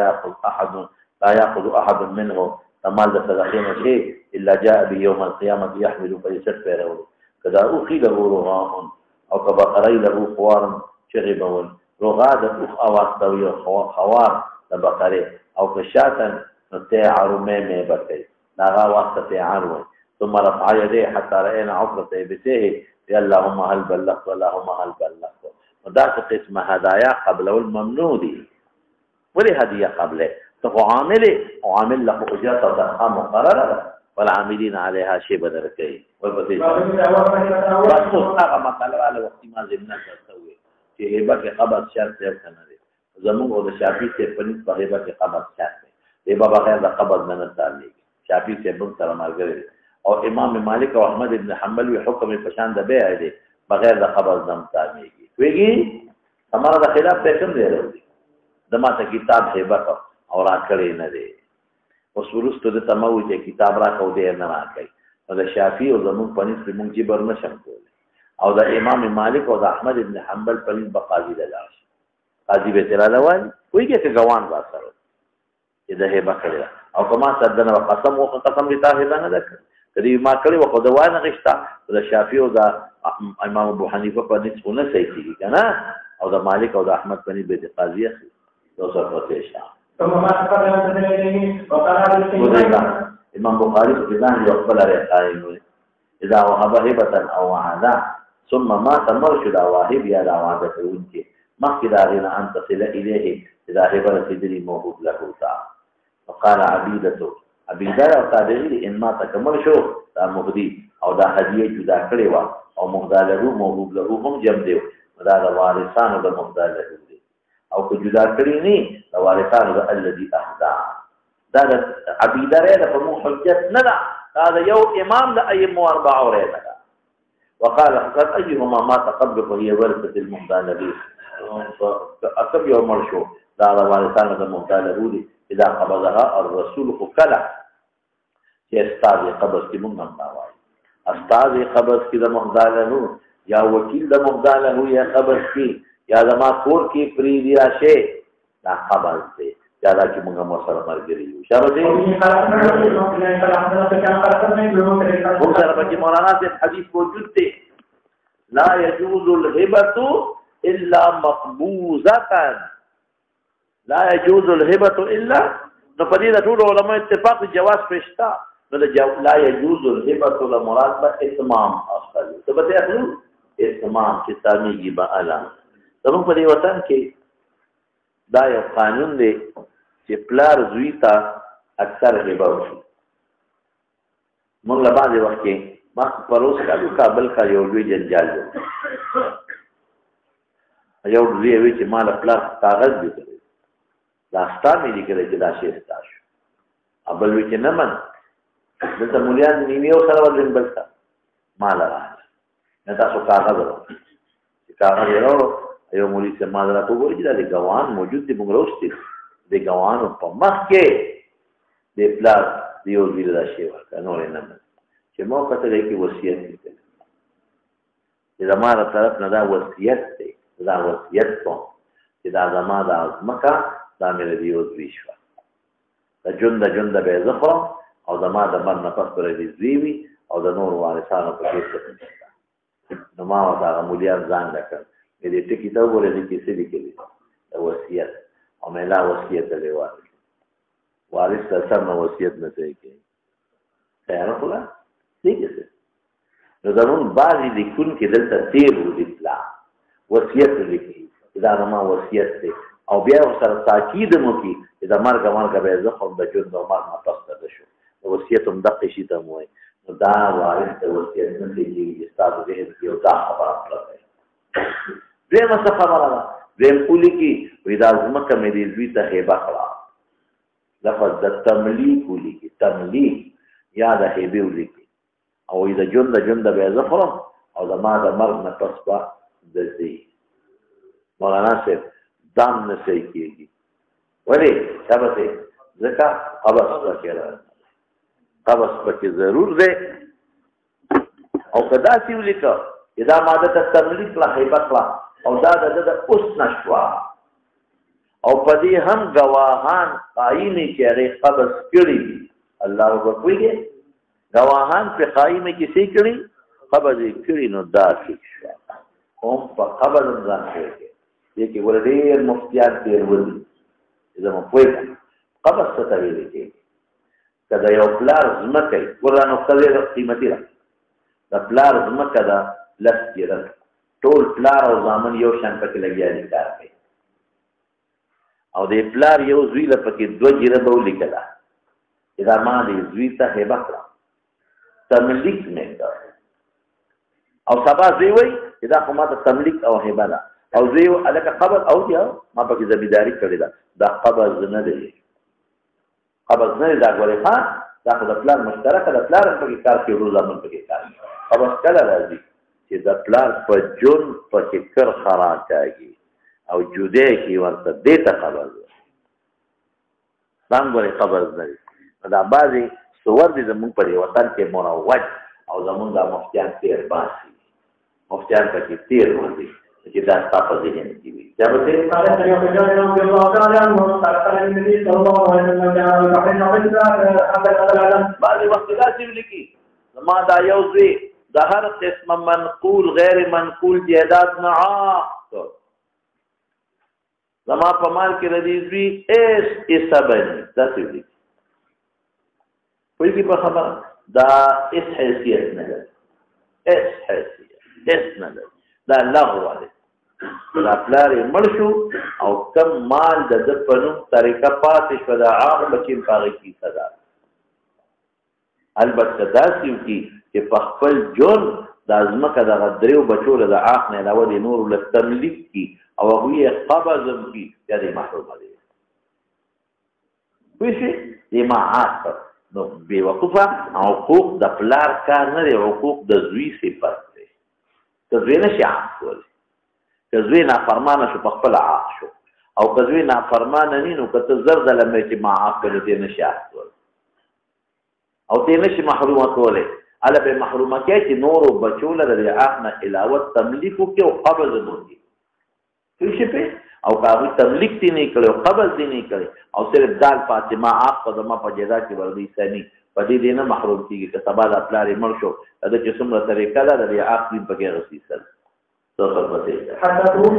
ياخذ احد منه تمال د صدقې شيء الا جاء به يوم القيامه يحمل فيسد فيرو كذا اخي له رغاء او كبقري له خوار شغبون رغادة أواستوي خوار لبقري أو كشاتا نتاع رميمي بكري نغا واسطة عروي ثم رفع يديه حتى رأينا عفرة بسيه اللهم هل بلغت اللهم هل بلغت وذاك قسم هدايا قبله الممنودي ولي هدية قبله تقو عامله وعامل له أجرة وترخى مقررة والعاملين عليها شيء بدركي والبطيش بس مستغى مطلع على وقت ما زلنا تسوي چې هبه کې قبض شرط دی کنه دی زموږ او د شافعي څخه په نسبت هبه کې قبض شرط دی هبه بغیر د قبض نه تعلق شافعي څخه بل سره مارګري او امام مالک او احمد ابن حنبل وی حکم په شان د بیع دی بغیر د قبض نه تعلق ویږي هغه د خلاف څه کوم دی وروړي د ماته کتاب هبه او را کړی نه دی اوس ورستو د تموي چې کتاب را کو دی نه راکړي نو د شافعي او زموږ په نسبت موږ جبر نشم کولی او د امام مالک او د احمد ابن حنبل په نسبت قاضي دلاش قاضي به تلاله وایي وایي چې ګوان با سره چې ده هبه کړی او کما صدنه قسم او قسم لته هبه نه ده کړي ما کړی او د وانه غشتا د شافعي او د امام ابو حنیفه په نسبت نه صحیح کیږي کنه او د مالک او د احمد په نسبت قاضي اخلي دوسر پروتیشن امام بخاری په ځان یو خپل راځي اذا وهب هبه او وعدا ثم ما تمرشد واهب يا دعوات كونك ما كدارنا ان تصل اليه اذا هبه تدري موهوب له تا فقال عبيده او تابعي ان ما تكمل شو دا مهدي او دا هديه جدا کړي وا او مهداله موهوب له هم جمع دی دا د وارثانو د مهداله دی او کو جدا کړي نه د وارثانو د الذي اهدا دا عبيده په مو حجت نه هذا يو امام لا ائمه 4 اورينا وقال قد ايهما مات قبل فهي ورثه المهدى به فاكب يوم الشو دا وارثان د مهدى له اذا قبضها الرسول فكلا چې استاد قبض کی مونږ هم راوای استاد قبض کی د مهدى له یا وکیل د مهدى له یا قبض کی یا زما کور کی فری دی راشه دا قبض دی یا دا چې موږ مو سره مرګري یو شابه دې موږ سره په مولانا سے حدیث موجود دی لا يجوز الهبه الا مقبوضه لا يجوز الهبه الا نو په دې ټول علماء اتفاق جواز پېښتا نو لا يجوز الهبه لمراد به اتمام اصل څه به اخلو اتمام چې تامیږي به اعلی زموږ په دې وطن کې دا یو قانون دی چې پلار زوی ته اکثر هبه وشي موږ له بعضې وخت کې ما پروس کالو کابل کا یو لوی جنجال دی یو لوی وی چې ما له پلار کاغذ دی دا ستا مې لیکلی چې دا شی ستا شو بل وی چې نه من دلته مولیان نیمې یو سره ورځم بل ته ما له راغله نه تاسو کاغذ راوړو چې کاغذ یې راوړو یو مولي چې ما راته وګوري چې دا د ګوان موجود دی موږ راوستي د ګوانو په مخ کې د پلار دیو ویل دا شی ورکړه نور نه چې مو کته کې وصیت لیکل چې زماره طرف نه دا وصیت دی دا وصیت کوم چې دا زما د ازمکا دا مې دیو ویشوا د جند به زخرم او زما د من نفس پر دې زیوی او د نور وارثانو په کې نو ما دا مولیان ځان راکړ دې ټکی ته وګورئ چې څه لیکلي دا وصیت او مې لا وصیت لري وارث ته سم وصیت نه کوي خیر خلا دیګه نو زمون بعضی لیکون کې دلته تیر ولیکلا وصیت لیکي دا ما وصیت دی او بیا سره تاکید مو کی دا مرګ به زه خو د ژوند او مرګ نه پسته شو وصیت هم دغه شی ته موي نو دا وارث ته وصیت نه کیږي چې تاسو دې یو دا خبره کړئ دې څه خبره ده دې پولی کی ودا زمکه مې دې زوی ته هبه کړه لفظ د تملیک ولیکي تملیک یا د هبه ولیکي او د ژوند به زه خورم او د ما د مرګ نه پس به د دې مولانا صاحب دام نه صحیح کېږي ولې شابه ځکه قبض پکې ضرور دی او که داسې ولیکه چې دا ماده ته تملیک کړه هیبه کړه او دا د اوس نشوه او په دې هم ګواهان قایمې چې هغې قبض کړي دي الله به پوهېږي گواهان په قائمه کې څه کړی قبض کړی نو دا ټیک شو هم په قبض ځان کوي دې کې ورډیر مفتیان تیر ودی زمو پوهه قبض څه ته ویل کې کله یو پلار زمکه ورانو خلیر قیمتي را د پلار زمکه دا لسکره ټول پلار او ځامن یو شان پکې لګیا کار کوي او دې پلار یو زوی له پکې دوه جره به ولیکلا دا ما دې زوی ته هبه کړه تملیک نه کړ او سبا زوی وای دا خو ما ته تملیک او هبه ده او زوی الکه قبض او یا ما پکې زمیداری کړی دا قبض نه دی قبض نه دا غوړې ها دا خو د پلان مشترک د پلان په کار کې روزه من په کار قبض کله راځي چې د پلان په جون په کر خرا کوي او جوده کې ورته دې ته قبض څنګه قبض نه دا بعضي سور دي زمون په وطن کې مروج او زمون د مفتیان تیر باسي مفتیان پکې تیر ودی چې دا تاسو ذهن کې وي دا به قال سيدنا ابن رضي الله تعالى عنه قال النبي صلى الله عليه وسلم بعض وخت دا چې لیکي ما دا یو ځای د هر قسم منقول غیر منقول جهاد نه زما په مال کې ردیزوی ایس ایسابنی دا څه ویلي ویلي په خبره دا ایس حیثیت نه ده ایس حیثیت ایس نه ده دا لغو دی دا پلار یې مړ شو او کم مال د ده په نوم طریقه پاتې شوه د عام بچې په هغې کیسه ده البته داسې وکړي چې په خپل ژوند دا ځمکه دغه دریو بچو له د عاق نه علاوه د نورو له تملیک کړي او هغوی یې قبض هم کړي بیا دې محرومه دی پوه شوې دې معاق نو بېوقوفه حقوق د پلار کار نه دی حقوق د زوی صفت دی که زوی نشي عاق کولی که زوی نافرمانه شو په خپله عاق شو او که زوی نافرمانه نی نو که ته زر ځله مې چې ما عاق کړو دې نشي عاق کولی او ته نشي محرومه کولی هله به محرومه کوي چې نورو بچو له د عاق نه علاوه تملیک وکړي او قبض هم وکړي پوه شوې پې او که هغوی تملیک دې نه کړی او قبض دې نه کړی او صرف دال فاطمه عاق په زما په جدا کې ورغی سني په دې نه محروم کېږي که سبا د پلار یې مړ شو د ده چې څومره طریقه ده د دې عاق دین پکې اخیستل څه خبرې ده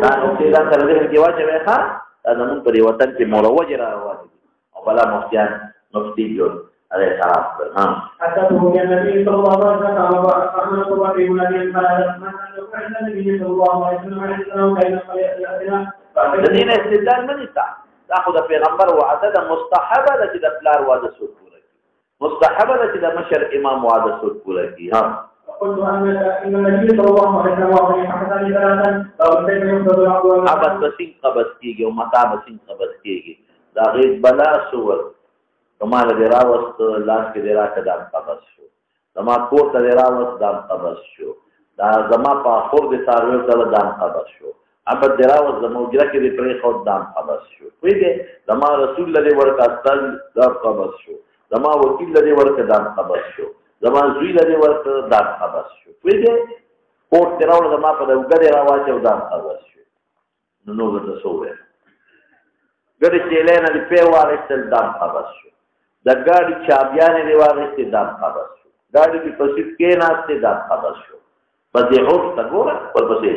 دا نقطې ځان سره ذهن کې واچوئ ښه دا زمونږ په دې وطن کې مروج را روان دي او بلا مفتیان مفتي جوړ هذا خلاص ها حدثه النبي صلى الله عليه وسلم وأخبرنا قرة بن أبي قال النبي صلى الله عليه وسلم كان دین استدلال نه نشته دا خو د پیغمبر وعده د مستحبه ده چې د پلار وعده څوک پوره کړي مستحبه ده چې د مشر امام وعده څوک پوره کړي ها قلت ان النبي صلى الله عليه وسلم حدث لي ثلاثا عبد بسین قبض کیږي او متا بسین قبض کیږي دا غیر بلا صور کمال دې راوست لاس کې دې راکړه دا قبض شو زما کور ته دې راوست دا قبض شو دا زما په خور دې ساروي ته دا قبض شو ابد دې راوست زما وجره کې دې پرې خو دا قبض شو ویګه زما رسول دې ورکا استل دا قبض شو زما وکیل دې ورکا دا قبض شو زما زوی دې ورکا دا قبض شو ویګه کور ته راوړل زما په وګړي راواچو دا قبض شو نو ورته سوې ګړې چې لینه دې په وارثل دا قبض شو د ګاډي چابیانې دی واغستې دا قبض شو ګاډي کې په سیټ کې ناستې دا قبض شو بس دې عرف ته ګوره ورپسې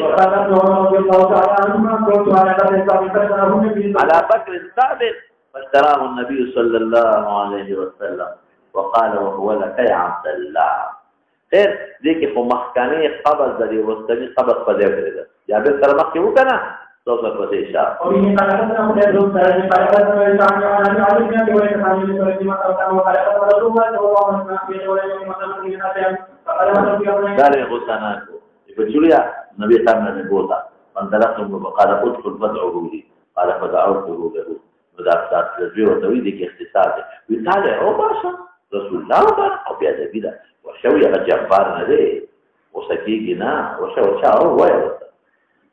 على بكر الثابت فاشتراه النبي صلى الله عليه وسلم وقال وهو لك يا عبد الله خیر دې کې په مخکانه قبض د وروستنی قبض په ځای کړی دا یا به تر مخکې وکنه تو څه پسې شه او یې کله نه موږ د سره په اړه د ځان او علی بن ابي طالب باندې د مطلب او خلق رسول الله صلی الله علیه وسلم دار غسانا بجولیا نبی صاحب نے بولا فانطلقتم وقال ادخل فادعوا لي قال فدعوته له وذات تذوي وتوي دي اختصاص وقال او باشا رسول الله او بیا دې بيدا وشوي جبار نه دی وسکیږي نه وشو او وایي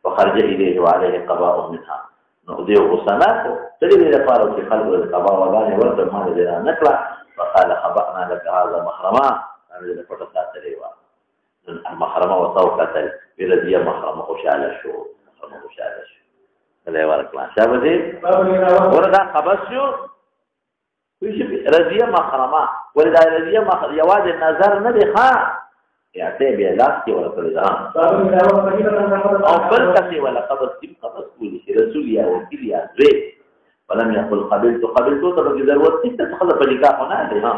وخرج اليه وعليه قباء منها نو دې غسانا تدې لپاره چې خلق القباء وبانه ورته ما دې نکړه فقال خبأنا لك هذا محرما انا دې پټه ساتلې و المحرمه وتوكل برضيه محرمه خوشاله شو الله ورکړه شابه دې وردا قبض شو رضيه محرمه ولدا رضيه یواز نظر نه دی ښا یاته بیا لاس کې ورکړه او بل کسي ولا قبض کولی رسول یا وکیل یا زوی ولم يقل قبلت تو ضرورت نشته تخلف نکاح نه دی ها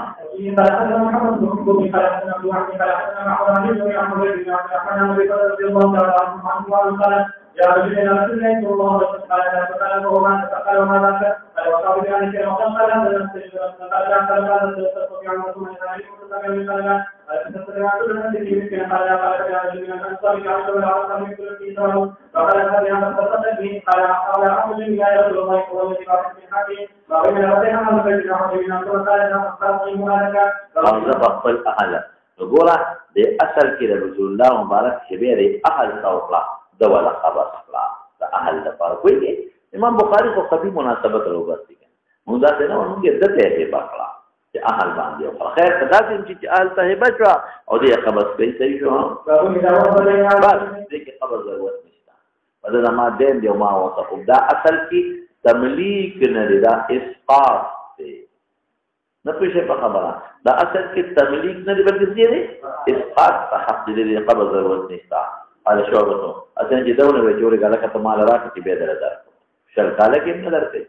يا رجل يا رسول الله صلى الله عليه وسلم قال فقال وما ذاك قال وقال بأن كلمة قال وګوره د اصل کې رسول الله مبارک شبیر اهل توقع دوله خبر اخلاق د اهل لپاره کوي امام بخاری خو قبي مناسبت راوځي موږ دا نه موږ دته به بخلا چې اهل باندې او خیر کدا چې اهل ته بچا او دې خبر کوي صحیح شو بس دې کې خبر ضرورت نشته بدل ما دې دی ما وصف دا اصل کې تملیک نه دا اسقاط دی نه پېښه په خبره دا اصل کې تملیک نه دی بلکې دې اسقاط په حق دې خبر ضرورت نشته على شعبته اته چې دونه به جوړه غلا کته مال راکې به درته شل کاله کې نه درته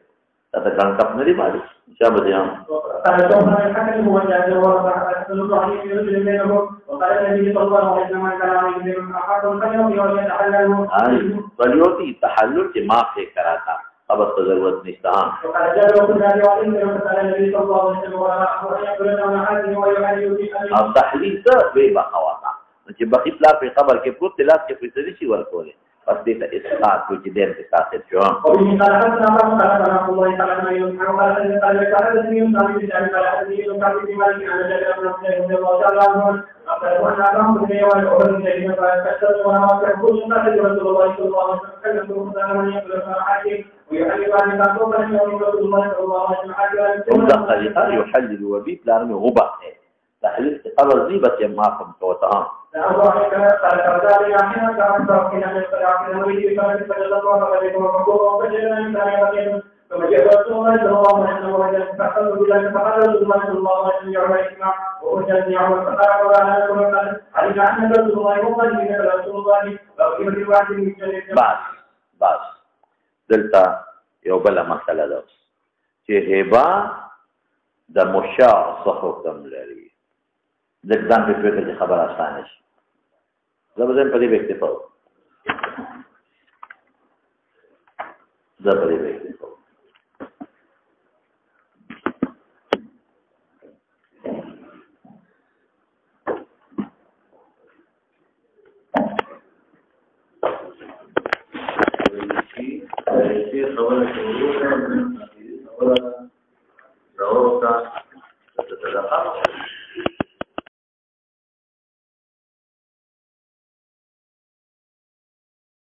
تا ګان کپ نه دی مالي شابه دي هم قال له حكم هو جاء ورسول عليه وسلم وقال النبي صلى الله عليه وسلم كلام ابن احد كلام يتحلل بليوتي تحلل کې ما فکر کرا تھا اب ضرورت نشتا وقال جاء رسول الله عليه وسلم قال النبي صلى الله عليه وسلم او تحلیل څه به بخواطه چې بقي پلا په خبر کې پروت لاس کې فیصله شي ورکولې پس دې ته اسقاط کوي چې دې ساتل شو او ان قال حدثنا الله تعالى الله تعالى ما يقول قال قال الذي يصلي بالجامع قال الذي يصلي بمالك انا جل ربنا رضي الله تعالى عنه قال وانا لهم بالنيه والاخر الذين فكسر وانا كل ما رسول الله صلى الله عليه وسلم كلمه من يقول حاكم ويحلل عن تقوم من رسول الله صلى الله عليه وسلم يحلل وبيت لا رمي غبا تحليل قبل زيبة يماكم توتها بس دلتا یو بل مسله ده چې هبه د مشاع حکم لري ځکه په فکر کې خبر آسان شي زبردست په دې اکتفا زبردست